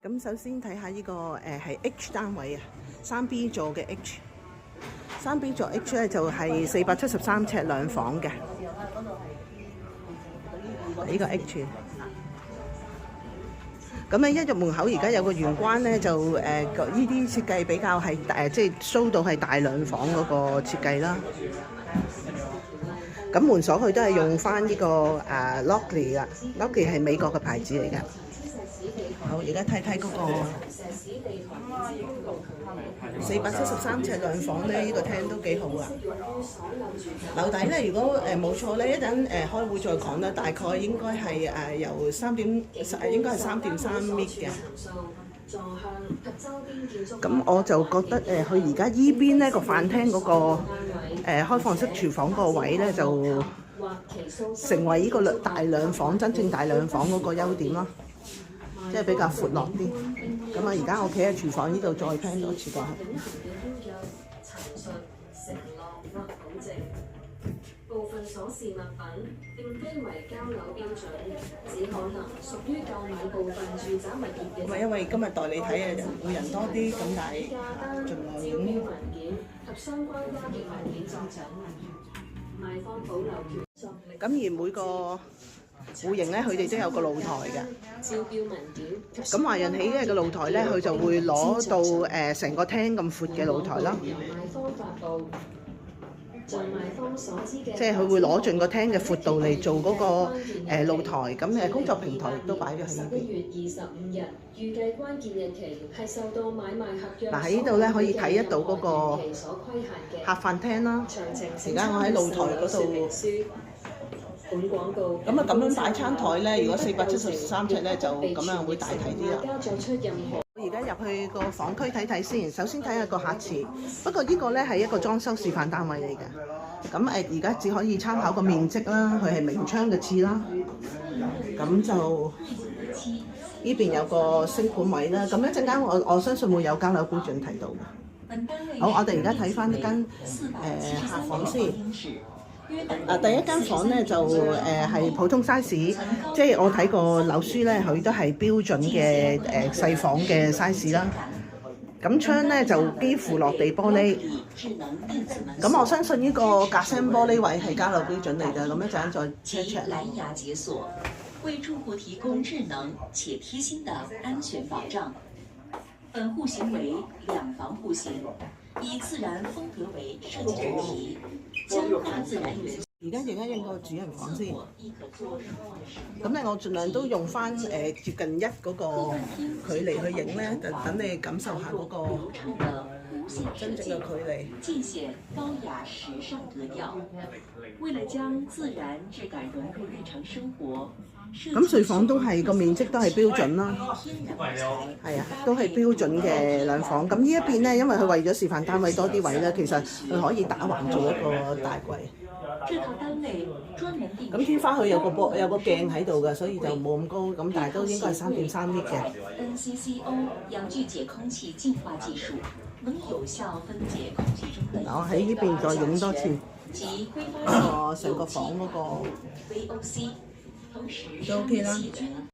咁首先睇下呢個係 H 單位啊，3B 座嘅 H，3B 座 H 咧就係473尺兩房嘅，呢個 H。咁咧一入門口而家有個玄關咧，就呢啲設計比較係即係 show 到係大兩房嗰個設計啦。咁門鎖佢都係用翻呢個Lockley 噶，Lockley 係美國嘅牌子嚟㗎。好，而家睇睇嗰個473尺兩房咧，呢個廳都幾好啊。樓底咧，如果冇錯咧，一陣開會再講啦。大概應該係由應該係3.3米嘅。咁我就覺得佢而家依邊咧個飯廳嗰個開放式廚房個位咧，就成為呢個大兩房真正大兩房嗰個優點咯。即係比較闊落啲，咁啊！而家我企喺廚房呢度再聽多次講。部分鎖匙物品並非為交樓標準，只可能屬於購買部分住宅物業嘅。唔係因為今日代理睇嘅人多啲，咁但係盡量招標文件及相關交易文件作獎賣方保留權。咁而每個戶型咧，佢哋都有個露台嘅。招標文件。咁華潤起嘅個露台咧，佢就會攞到成個廳咁闊嘅露台啦。賣方發布，在賣方所知嘅。即係佢會攞盡個廳嘅闊度嚟做嗰個露台，咁工作平台亦都擺咗喺呢邊。11月25日，預計關鍵日期係受到買賣合約。嗱喺呢度咧可以睇得到嗰個客飯廳啦。而家我喺露台嗰度。咁啊，咁樣擺餐台咧，如果473尺咧，就咁樣會大體啲啦。我而家入去個房區睇睇先，首先睇下個客池。不過呢個咧係一個裝修示範單位嚟嘅。咁而家只可以參考個面積啦，佢係明窗嘅廁啦。咁就呢邊有個升盤位啦。咁一陣間我相信會有交樓標準睇到嘅。好，我哋而家睇翻一間客房先。第一間房咧就係普通 size， 即係我睇過樓書咧，佢都係標準嘅細房嘅 size 啦。咁窗咧就幾乎落地玻璃。咁我相信呢個隔聲玻璃位係交樓標準嚟㗎。咁一陣再 check 啦。藍牙解鎖，為住戶提供智能且貼心的安全保障。本戶型為兩房戶型，以自然風格為設計主題。而家影個主人房先，咁咧我盡量都用翻接近1嗰個距離去影咧，就等你感受下嗰個真正嘅距離。盡顯高雅時尚格調，為了將自然質感融入日常生活。咁睡房都係個面積都係標準啦，係啊，都係標準嘅兩房。咁呢一邊咧，因為佢為咗示範單位多啲位咧，其實佢可以打橫做一個大櫃。咁天花佢有個鏡喺度嘅，所以就冇咁高，咁但係都應該係3.3米嘅。NCCO 陽具解空氣淨化技術能有效分解空氣中的。我喺呢邊再影多次，成個房嗰個都 OK 啦。